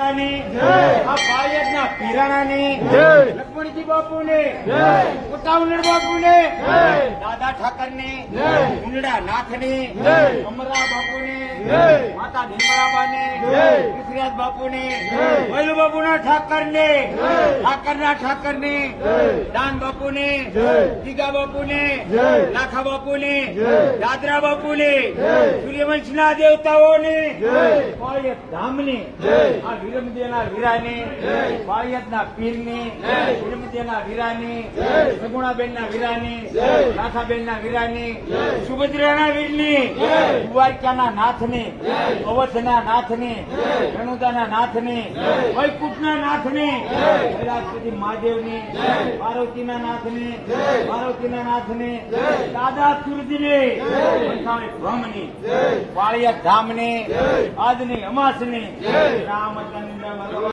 માતાની આ પાળિયાદના પીરાણાની લક્ષ્મણજી બાપુને ઉતાવળ બાપુને દાદા ઠાકરની ઉંડડા નાથની અમરા બાપુને માતા નિર્મળાબાને વિશ્રાજ બાપુને વૈલુ બાપુના ઠાકરને ઠાકરને દાન બાપુને જીગા બાપુને લાખા બાપુને દાદરા બાપુને સૂર્યવંશના દેવતાઓને પાળિયાદ ધામને આ વિરમદેના વીરાને પાળિયાદના પીરને વિરમદેના વીરાને સગુણાબેનના વીરાને લાખાબેનના વીરાને સુભદ્રાના વીરને દ્વારકાના નાથને અવધના નાથને રણુદાના નાથને વૈકુંઠના નાથને કૈલાસપતિ મહાદેવને પાર્વતીના નાથને દાદા સુરજને બ્રહ્મને પાળિયાદ ધામને આજની અમાસને રામચંદ્ર